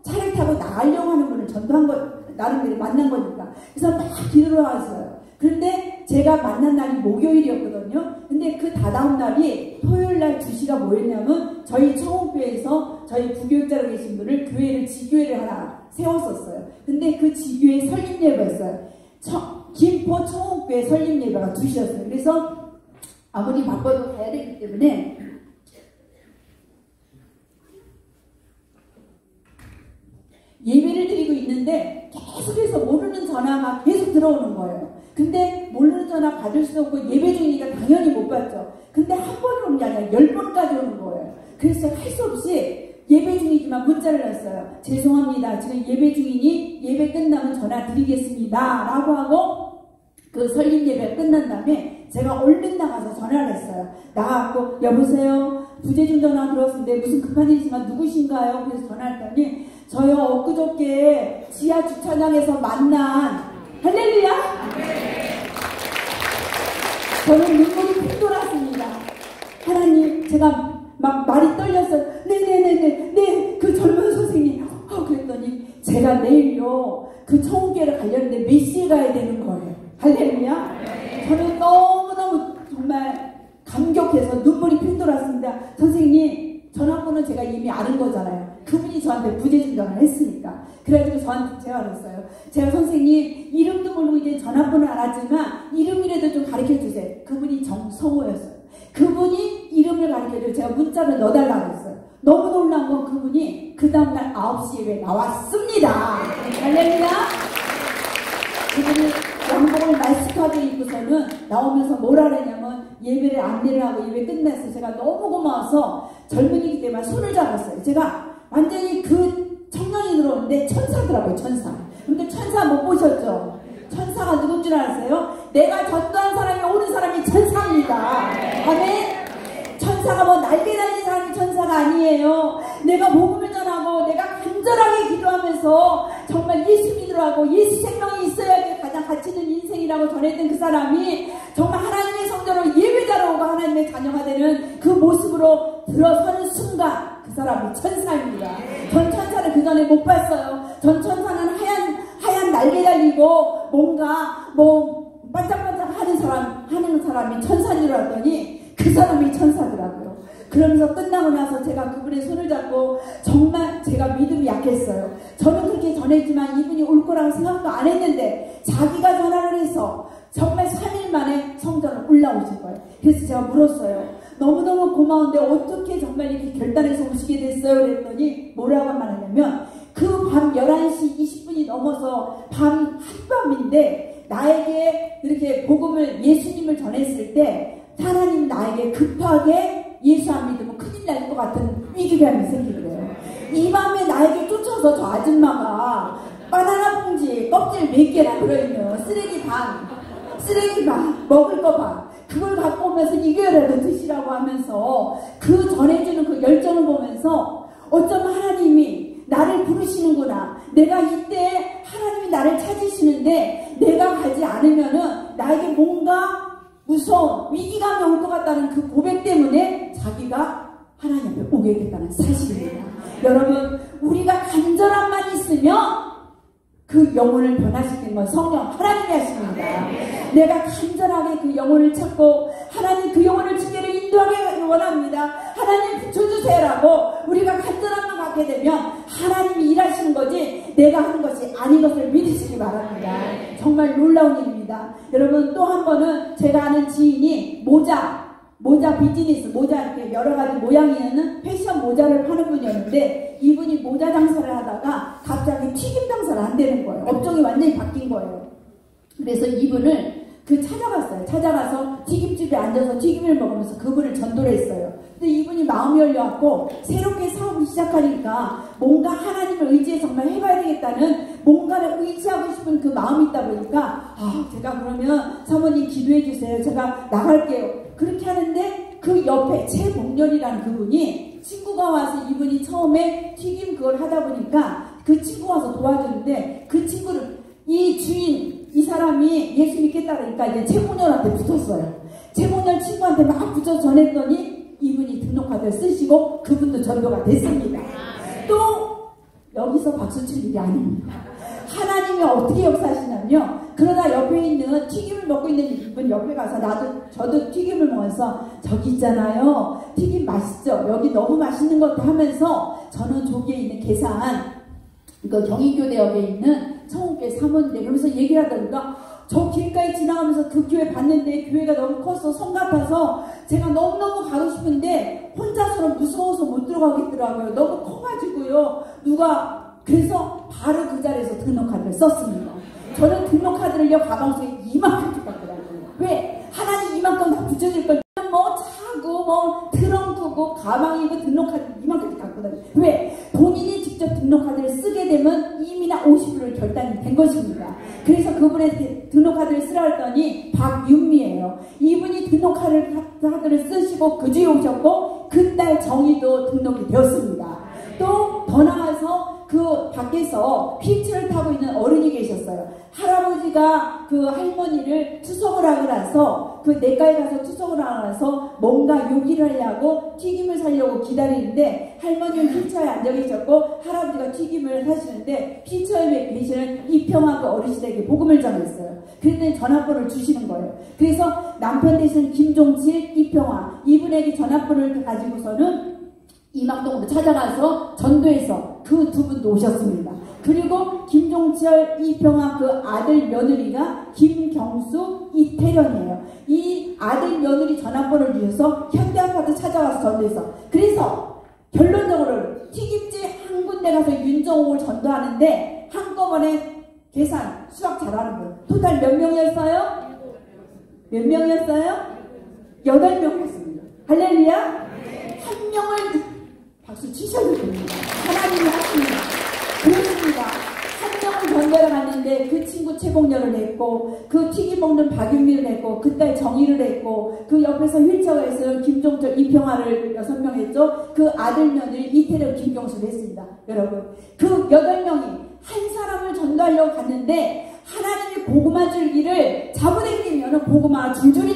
A: 차를 타고 나가려고 하는 분을 전도한 거 나름대로 만난 거니까. 그래서 막 기도를 왔어요. 그런데 제가 만난 날이 목요일이었거든요. 근데 그 다다음 날이 토요일날 2시가 뭐였냐면 저희 청홍교회에서 저희 부교육자로 계신 분을 교회를 지교회를 하나 세웠었어요. 근데 그 지교회 설립예배였어요. 김포 청홍교회 설립예배가 2시였어요. 그래서 아무리 바빠도 가야 되기 때문에 예배를 드리고 있는데 계속해서 모르는 전화가 계속 들어오는 거예요. 근데 모르는 전화 받을 수도 없고 예배 중이니까 당연히 못 받죠. 근데 한 번이 오는 게 아니라 10번까지 오는 거예요. 그래서 할 수 없이 예배 중이지만 문자를 했어요. 죄송합니다. 지금 예배 중이니 예배 끝나면 전화 드리겠습니다. 라고 하고 그 설립 예배 끝난 다음에 제가 얼른 나가서 전화를 했어요. 나가고 여보세요. 부재중 전화 들어왔는데 무슨 급한 일이지만 누구신가요? 그래서 전화했더니 저요 엊그저께 지하 주차장에서 만난 할렐루야? 저는 눈물이 푹 돌았습니다. 하나님 제가 막 말이 떨려서 네네네네 그 젊은 선생님 그랬더니 제가 내일요 그 청운교회를 가려는데 몇 시에 가야 되는 거예요. 할렐루야. 저는 너무너무 정말 감격해서 눈물이 핑 돌았습니다. 선생님 전화번호는 제가 이미 아는 거잖아요. 그분이 저한테 부재중 전화를 했으니까. 그래가지고 저한테 제가 그랬어요. 제가 선생님 이름도 모르고 이제 전화번호를 알았지만 이름이라도 좀 가르쳐주세요. 그분이 정성호였어요. 그분이 이름을 가르쳐줘서 제가 문자를 넣어달라고 했어요. 너무 놀라운 건 그분이 그 다음날 9시에 나왔습니다. 할렐루야. 그분이 양복을 말쑥하게 입고서는 나오면서 뭐라 그랬냐면 예배를 안내를 하고 예배 끝났어요. 제가 너무 고마워서 젊은이기 때문에 손을 잡았어요. 제가 완전히 그 청년이 들어오는데 천사더라고요. 천사. 근데 천사 못 보셨죠? 천사가 누군 줄 아세요? 내가 전도한 사람이 오는 사람이 천사입니다. 아멘. 천사가 뭐 날개 달린 사람이 천사가 아니에요. 내가 복음을 전하고 내가 간절하게 기도하면서 정말 예수 믿으라고 예수 생명이 있어야 가장 가치 있는 인생이라고 전했던 그 사람이 정말 하나님의 성전으로 예배자로 오고 하나님의 자녀가 되는 그 모습으로 들어서는 순간 그 사람이 천사입니다. 전 천사를 그 전에 못 봤어요. 전 천사는 하얀 날개 달리고 뭔가 뭐 반짝반짝 하는 사람이 천사인 줄 알았더니 그 사람이 천사더라고요. 그러면서 끝나고 나서 제가 그분의 손을 잡고 정말 제가 믿음이 약했어요. 저는 그렇게 전했지만 이분이 올 거라고 생각도 안 했는데 자기가 전화를 해서 정말 3일 만에 성전을 올라오신 거예요. 그래서 제가 물었어요. 너무너무 고마운데 어떻게 정말 이렇게 결단해서 오시게 됐어요? 그랬더니 뭐라고 말하냐면 그 밤 11시 20분이 넘어서 밤 한밤인데 나에게 이렇게 복음을 예수님을 전했을 때 하나님 나에게 급하게 예수 안 믿으면 큰일 날 것 같은 위기감이 생기더래요. 이 밤에 나에게 쫓아서 저 아줌마가 바나나 봉지 껍질 몇 개나 들어있는 쓰레기 반 먹을 거 반 그걸 갖고 오면서 이거라도 드시라고 하면서 그 전해주는 그 열정을 보면서 어쩌면 하나님이 나를 부르시는구나. 내가 이때 하나님이 나를 찾으시는데 내가 가지 않으면은 나에게 뭔가 무서운 위기감이 올 것 같다는 그 고백 때문에 자기가 하나님 앞에 오게 됐다는 사실입니다. 여러분 우리가 간절함만 있으면 그 영혼을 변화시키는 건 성령 하나님이 하십니다. 내가 간절하게 그 영혼을 찾고 하나님 그 영혼을 주께로 인도하기 원합니다. 하나님 붙여주세요라고 우리가 간절함만 갖게 되면 하나님이 일하시는 거지 내가 하는 것이 아닌 것을 믿으시기 바랍니다. 정말 놀라운 일입니다. 여러분 또 한 번은 제가 아는 지인이 모자 비즈니스 모자 이렇게 여러 가지 모양이 있는 패션 모자를 파는 분이었는데 이분이 모자 장사를 하다가 갑자기 튀김 장사를 한다는 거예요. 업종이 완전히 바뀐 거예요. 그래서 이분을 찾아갔어요. 찾아가서 튀김집에 앉아서 튀김을 먹으면서 그분을 전도를 했어요. 근데 이분이 마음이 열려갖고 새롭게 사업을 시작하니까 뭔가 하나님을 의지해 정말 해봐야 되겠다는 뭔가를 의지하고 싶은 그 마음이 있다 보니까 제가 그러면 사모님 기도해 주세요. 제가 나갈게요. 그렇게 하는데 그 옆에 최봉렬이라는 그분이 친구가 와서 이분이 처음에 튀김 그걸 하다 보니까 그 친구가 와서 도와주는데 그 친구를 이 주인 이 사람이 예수 믿겠다 그러니까 이제 최봉렬한테 붙었어요. 최봉렬 친구한테 막 붙여 전했더니 이분이 등록카드를 쓰시고 그분도 전도가 됐습니다. 또 여기서 박수 칠 일이 아닙니다. 하나님이 어떻게 역사하시냐면 그러다 옆에 있는 튀김을 먹고 있는 이분 옆에 가서 저도 튀김을 먹어서 저기 있잖아요. 튀김 맛있죠? 여기 너무 맛있는 것도 하면서 저는 저기에 있는 계산 그 경희교대역에 있는 청운교회 사모인데 그러면서 얘기를 하다 보니까 저 길가에 지나가면서 그 교회 봤는데 교회가 너무 커서 성 같아서 제가 너무너무 가고 싶은데 혼자서는 무서워서 못 들어가겠더라고요. 너무 커가지고요. 그래서 바로 그 자리에서 등록카드를 썼습니다. 저는 등록카드를요, 가방 속에 이만큼 갖고 다녀요. 왜? 하나님 이만큼 다 붙여줄 걸. 뭐 차고 뭐 트렁크고 가방이고 등록카드 이만큼 갖고 다녀요. 왜? 본인이 직접 등록카드를 쓰게 되면 이미나 50%를 결단이 된 것입니다. 그래서 그분의 등록카드를 쓰라 했더니 박윤미예요. 이분이 등록카드를 쓰시고 그 주에 오셨고 그딸 정희도 등록이 되었습니다. 또 더 나아가서 그 밖에서 휠체어를 타고 있는 어른이 계셨어요. 할아버지가 그 할머니를 투석을 하고 나서 그 내과에 가서 투석을 하고 나서 뭔가 요기를 하려고 튀김을 사려고 기다리는데 할머니는 휠체어에 앉아 계셨고 할아버지가 튀김을 사시는데 휠체어에 계시는 이평화 그 어르신에게 복음을 전했어요. 그랬더니 전화번호를 주시는 거예요. 그래서 남편 대신 김종칠, 이평화 이분에게 전화번호를 가지고서는 이막동으로 찾아가서 전도해서 그 두 분도 오셨습니다. 그리고 김종철, 이평화 그 아들 며느리가 김경수, 이태련이에요. 이 아들 며느리 전화번호를 주셔서 현대아파트 찾아와서 전도해서 그래서 결론적으로 튀김집 한 군데 가서 윤정옥을 전도하는데 한꺼번에 계산, 수학 잘하는 분 토탈 몇 명이었어요? 몇 명이었어요? 8명이었습니다. 할렐루야! 한 명을 박수 치셔도 됩니다. 하나님이 하십니다. 그렇습니다. 한 명을 전도하러 갔는데 그 친구 최봉렬을 했고 그 튀김 먹는 박윤미를 했고 그 딸 정희를 했고 그 옆에서 휠체어가 있어요. 김종철, 이평화를 6명 했죠. 그 아들 며느리 이태령, 김경수를 했습니다. 여러분 그 8명이 한 사람을 전도하려고 갔는데 하나님이 고구마 줄기를 잡아당기면 고구마가 줄줄이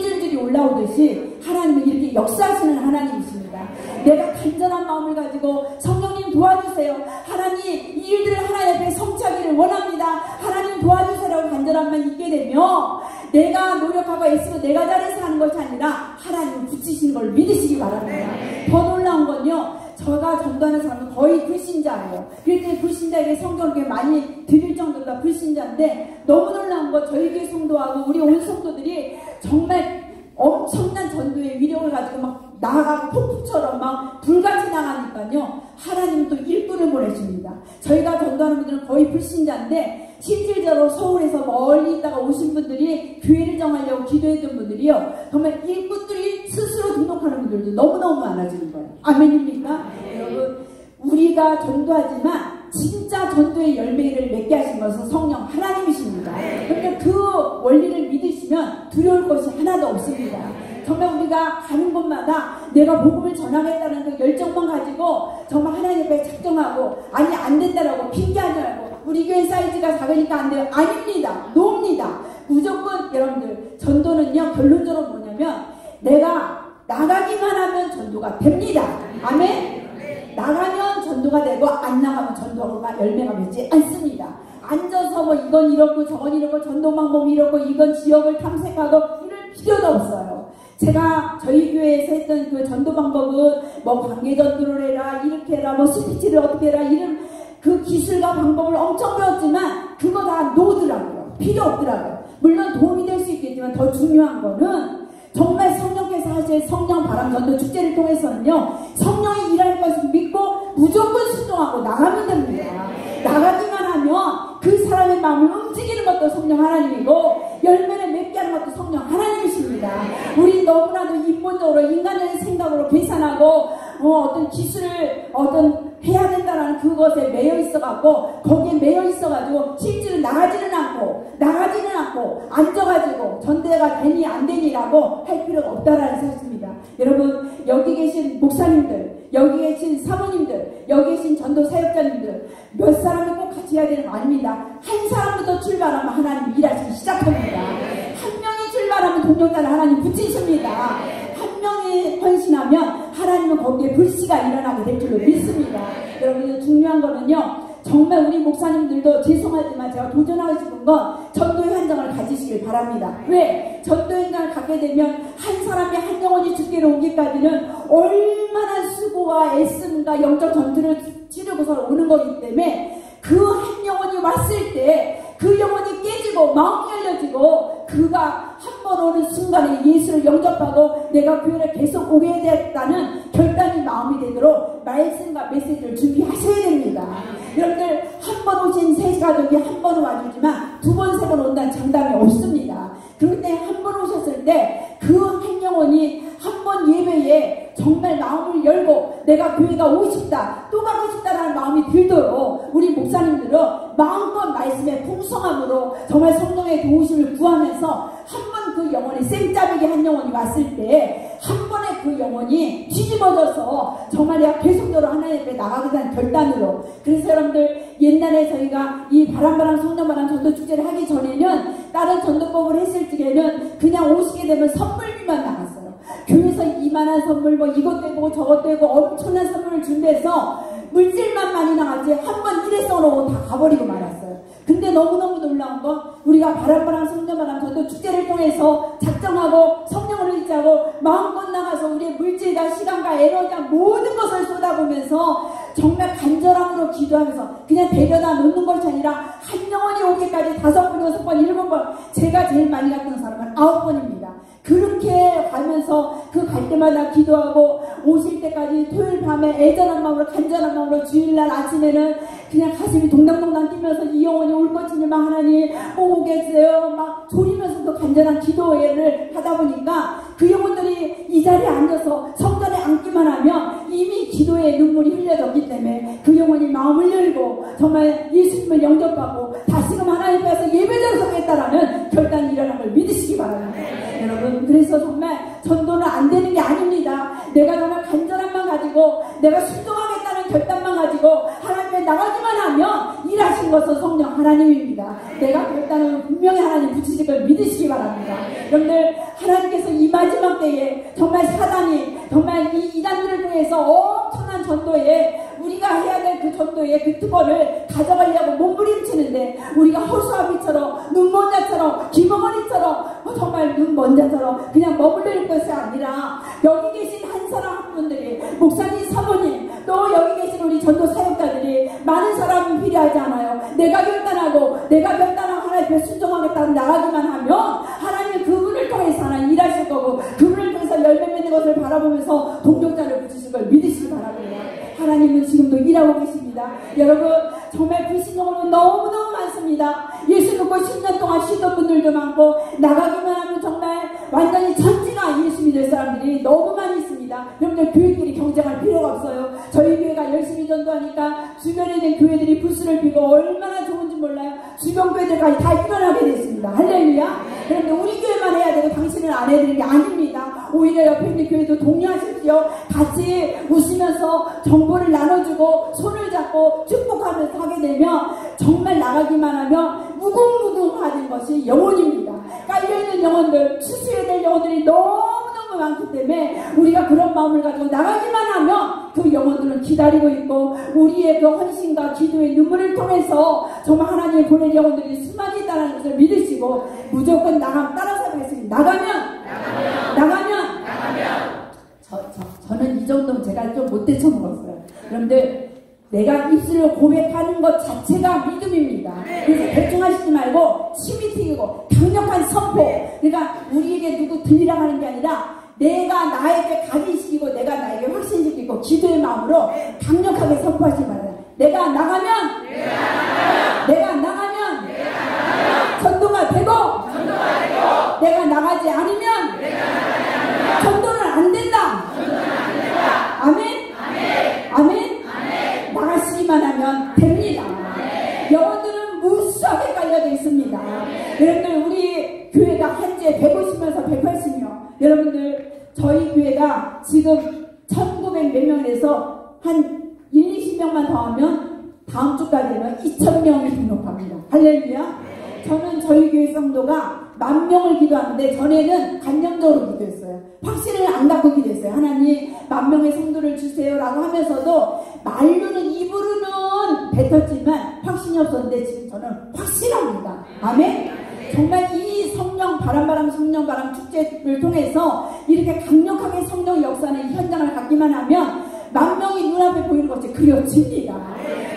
A: 올라오듯이 하나님은 이렇게 역사하시는 하나님이십니다. 내가 간절한 마음을 가지고 성령님 도와주세요. 하나님 이 일들을 하나님 앞에 성취하기를 원합니다. 하나님 도와주세요라고 간절한 마음이 있게 되면 내가 노력하고 애쓰고 내가 잘해서 하는 것이 아니라 하나님을 붙이시는 걸 믿으시기 바랍니다. 더 놀라운 건요. 제가 전도하는 사람은 거의 불신자예요. 그랬더니 불신자에게 성경을 많이 드릴 정도로 다 불신자인데 너무 놀라운 건 저희 교회 성도하고 우리 온 성도들이 정말 엄청난 전도의 위력을 가지고 막 나아가고 폭풍처럼 막 불같이 나가니까요. 하나님 또 일꾼을 보내십니다. 저희가 전도하는 분들은 거의 불신자인데 실질적으로 서울에서 멀리 있다가 오신 분들이 교회를 정하려고 기도했던 분들이요. 정말 일꾼들이 스스로 등록하는 분들도 너무너무 많아지는 거예요. 아멘입니까? 여러분 우리가 전도하지만 진짜 전도의 열매를 맺게 하신 것은 성령 하나님이십니다. 그러니까 그 원리를 믿으시면 두려울 것이 하나도 없습니다. 정말 우리가 가는 곳마다 내가 복음을 전하겠다는 그 열정만 가지고 정말 하나님 앞에 작정하고 아니 안 된다라고 핑계하지 말고 우리 교회 사이즈가 작으니까 안 돼요. 아닙니다. 노입니다. 무조건 여러분들 전도는요 결론적으로 뭐냐면 내가 나가기만 하면 전도가 됩니다. 아멘. 나가면 전도가 되고 안 나가면 전도가 열매가 맺지 않습니다. 앉아서 뭐 이건 이렇고 저건 이렇고 전도 방법이 이렇고 이건 지역을 탐색하고 이럴 필요도 없어요. 제가 저희 교회에서 했던 그 전도 방법은 뭐 관계 전도를 해라 이렇게 해라 뭐 스피치를 어떻게 해라 이런 그 기술과 방법을 엄청 배웠지만 그거 다 노더라고요. 필요 없더라고요. 물론 도움이 될 수 있겠지만 더 중요한 거는 정말 성령께서 하실 성령 바람 전도 축제를 통해서는요 성령이 일할 것을 믿고 무조건 순종하고 나가면 됩니다. 나가기만 하면 그 사람의 마음을 움직이는 것도 성령 하나님이고 열매를 맺게 하는 것도 성령 하나님이십니다. 우리 너무나도 인본적으로 인간적인 생각으로 계산하고 어떤 기술을 해야 된다는 그것에 매여 있어갖고 거기에 매여 있어가지고 실제로 나가지는 않고 앉아가지고 전대가 되니 안 되니라고 할 필요가 없다라는 사실입니다. 여러분 여기 계신 목사님들 여기 계신 사모님들 여기 계신 전도 사역자님들 몇 사람이 꼭 같이 해야 되는 거 아닙니다. 한 사람부터 출발하면 하나님 일하시기 시작합니다. 한 명이 출발하면 동력자를 하나님 붙이십니다. 한 명이 헌신하면 하나님은 거기에 불씨가 일어나게 될 줄로 믿습니다. 여러분 중요한 거는요 정말 우리 목사님들도 죄송하지만 제가 도전하고 싶은 건 전도의 환정을 가지시길 바랍니다. 왜? 전도의 환정을 갖게 되면 한 사람이 한 영혼이 주께로 오기까지는 얼마나 수고와 애씀과 영적 전투를 치르고서 오는 거기 때문에 그 한 영혼이 왔을 때 그 영혼이 깨지고 마음이 열려지고 그가 한 번 오는 순간에 예수를 영접하고 내가 교회를 계속 오게 되었다는 결단이 마음이 되도록 말씀과 메시지를 준비하셔야 됩니다. 여러분들 한 번 오신 세 가족이 한 번은 와주지만 두 번, 세 번 온다는 장담이 없습니다. 그럴 때 한 번 오셨을 때 그 한 영혼이 한 번 예배에 정말 마음을 열고 내가 교회가 오고 싶다, 또 가고 싶다라는 마음이 들도록 우리 목사님들은 마음껏 말씀의 풍성함으로 정말 성령의 도우심을 구하면서 한 번 그 영혼이 생짜배기 한 영혼이 왔을 때 한 번에 그 영혼이 뒤집어져서 정말 내가 계속적으로 하나님 앞에 나가겠다는 결단으로. 그래서 여러분들 옛날에 저희가 이 바람바람 성령바람 전도축제를 하기 전에는 다른 전도법을 했을 적에는 그냥 오시게 되면 선물비만 나갔어요. 교회에서 이만한 선물 뭐 이것 되고 저것 되고 엄청난 선물을 준비해서 물질만 많이 나갔지 한 번 일회성으로 다 가버리고 말았어요. 근데 너무너무 놀라운 건 우리가 바람바람 성령바람 전도축제를 통해서 작정하고 성령을 의지하고 마음껏 나가서 우리의 물질과 시간과 에너지와 모든 것을 쏟아보면서 정말 간절함으로 기도하면서 그냥 데려다 놓는 것이 아니라 한 영혼이 오기까지 5번, 6번, 7번, 제가 제일 많이 갔던 사람은 9번입니다. 그렇게 가면서 그 갈 때마다 기도하고 오실 때까지 토요일 밤에 애절한 마음으로 간절한 마음으로 주일날 아침에는 그냥 가슴이 동당동당 뛰면서 이 영혼이 올 것이니만 하나님 오고 계세요 막 졸이면서도 간절한 기도회를 하다 보니까 그 영혼들이 이 자리에 앉아서 성전에 앉기만 하면 이미 기도의 눈물이 흘려졌기 때문에 그 영혼이 마음을 열고 정말 예수님을 영접하고 다시금 하나님 앞에서 예배자로 서겠다라는 결단이 일어난 걸 믿으시기 바랍니다. 여러분, 그래서 정말 전도는 안 되는 게 아닙니다. 내가 정말 간절함만 가지고 내가 순종하겠다는 결단만 가지고 하나님께 나가기만 하면 일하신 것은 성령 하나님입니다. 내가 결단을 분명히 하나님 붙이실 걸 믿으시기 바랍니다. 여러분들, 하나님께서 이 마지막 때에 정말 사단이 정말 이 이단들을 통해서 엄청난 전도에 우리가 해야 될 그 전도의 그 특권을 가져가려고 몸부림치는데 우리가 허수아비처럼 눈먼자처럼 기머거리처럼 정말 눈먼자처럼 그냥 머물러 것이 아니라 여기 계신 한 사람 한 분들이 목사님, 사모님, 또 여기 계신 우리 전도 사역자들이 많은 사람은 필요하지 않아요. 내가 결단하고 하나님 앞에 순종하겠다고 나가기만 하면 하나님 그분을 통해서 하나님 일하실 거고 그분을 통해서 열매 맺는 것을 바라보면서 동력자를 붙이실 걸 믿으시기 바랍니다. 하나님은 지금도 일하고 계십니다. 여러분, 정말 불신령으로 너무너무 많습니다. 예수 믿고 10년 동안 쉬던 분들도 많고 나가기만 하면 정말 완전히 전지가 예수 믿을 사람들이 너무 많이 있습니다. 여러분들, 교회끼리 경쟁할 필요가 없어요. 저희 교회가 열심히 전도하니까 주변에 있는 교회들이 부스를 비고 얼마나 좋은지 몰라요. 주변 교회들까지 다 일어나게 됐습니다. 할렐루야. 그런데 우리 교회만 해야 되고 당신은 안 해야 되는 게 아닙니다. 오히려 옆에 있는 교회도 동료하십시오. 같이 웃으면서 정보를 나눠주고 손을 잡고 축복하면서 하게 되면 정말 나가기만 하면 무궁무궁하는 것이 영혼입니다. 깔려있는 영혼들, 추수해야 될 영혼들이 너무너무 많기 때문에 우리가 그런 마음을 가지고 나가기만 하면 그 영혼들은 기다리고 있고 우리의 그 헌신과 기도의 눈물을 통해서 정말 하나님이 보낼 영혼들이 수많이 있다는 것을 믿으시고 무조건 따라서 하겠습니다. 나가면 저는 이 정도면 제가 좀 못 대처먹었어요. 여러분들, 내가 입술로 고백하는 것 자체가 믿음입니다. 그래서 대충 하시지 말고 침이 튀기고 강력한 선포. 그러니까 우리에게 누구 들리라고 하는 게 아니라 내가 나에게 각인시키고 내가 나에게 확신시키고 기도의 마음으로 강력하게 선포하시기 바랍니다. 내가 나가면 전도가 되고 내가 나가지 않으면 전도는 안 된다. 아멘. 나가시기만 하면 됩니다. 영혼들은 무수하게 깔려져 있습니다. 여러분들, 우리 교회가 현재 150명에서 180명. 여러분들, 저희 교회가 지금 1900 몇 명에서 한 20명만 더 하면 다음 주까지 되면 2000명이 등록합니다. 할렐루야. 저는 저희 교회 성도가 10,000명을 기도하는데 전에는 간념적으로 기도했어요. 확신을 안 갖고 기도했어요. 하나님 10,000명의 성도를 주세요 라고 하면서도 말로는 입으로는 뱉었지만 확신이 없었는데 지금 저는 확신합니다. 아멘. 정말 이 성령 바람 축제를 통해서 이렇게 강력하게 성령 역사는 현장을 갖기만 하면 10,000명이 눈앞에 보이는 것이 그려집니다.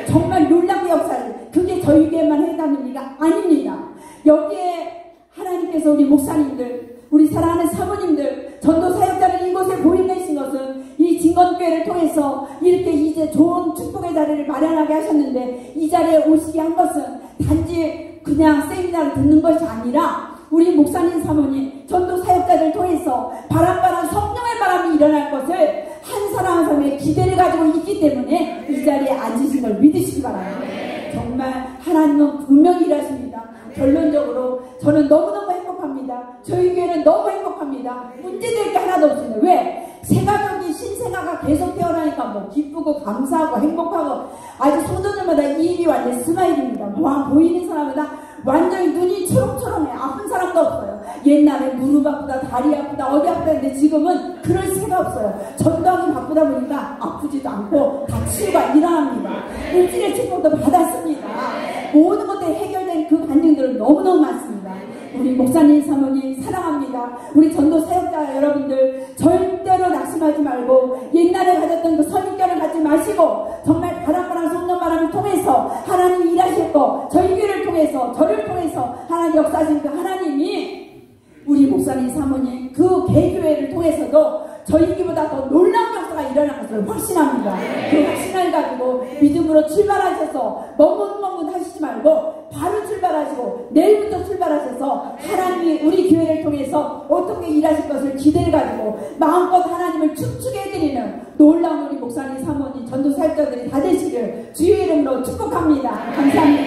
A: 정말 놀랍게 역사를, 그게 저희 교회만 해당하는 일이 아닙니다. 여기에 하나님께서 우리 이제 좋은 축복의 자리를 마련하게 하셨는데 이 자리에 오시게 한 것은 단지 그냥 세미나를 듣는 것이 아니라 우리 목사님 사모님 전도 사역자를 통해서 바람바람 성령의 바람이 일어날 것을 한 사람 한 사람의 기대를 가지고 있기 때문에 이 자리에 앉으신 걸 믿으시기 바랍니다. 정말 하나님은 분명히 일하십니다. 결론적으로 저는 너무너무 행복합니다. 저희 교회는 너무 행복합니다. 문제될 게 하나도 없습니다. 왜? 새가족이 신생아가 계속 태어나니까 뭐 기쁘고 감사하고 행복하고 아주 성도들마다 이 일이 완전 스마일입니다. 보이는 사람마다 완전히 눈이 초롱초롱해. 아픈 사람도 없어요. 옛날에 무릎 아프다 다리 아프다 어디 아프다 했는데 지금은 그럴 새가 없어요. 전도하기 바쁘다 보니까 아프지도 않고 다 치유가 일어납니다. 일주일의 축복도 받았습니다. 모든 것들이 해결된 그 간증들은 너무너무 많습니다. 우리 목사님 사모님 사랑합니다. 우리 전도 사역자 여러분들 절대로 낙심하지 말고 옛날에 가졌던 그 선입견을 갖지 마시고 정말 바람바람 성령바람을 통해서 하나님 일하실 거 저희 교회를 통해서 저를 통해서 하나님 역사하신 그 하나님이 우리 목사님 사모님 그 개교회를 통해서도 저희기보다 더 놀라운 역사가 일어날 것을 확신합니다. 그 확신을 가지고 믿음으로 출발하셔서 멍문멍문 하시지 말고 바로 출발하시고 내일부터 출발하셔서 하나님이 우리 교회를 통해서 어떻게 일하실 것을 기대를 가지고 마음껏 하나님을 춤추게 해드리는 놀라운 우리 목사님 사모님 전도 사역자들이 다 되시길 주의 이름으로 축복합니다. 감사합니다.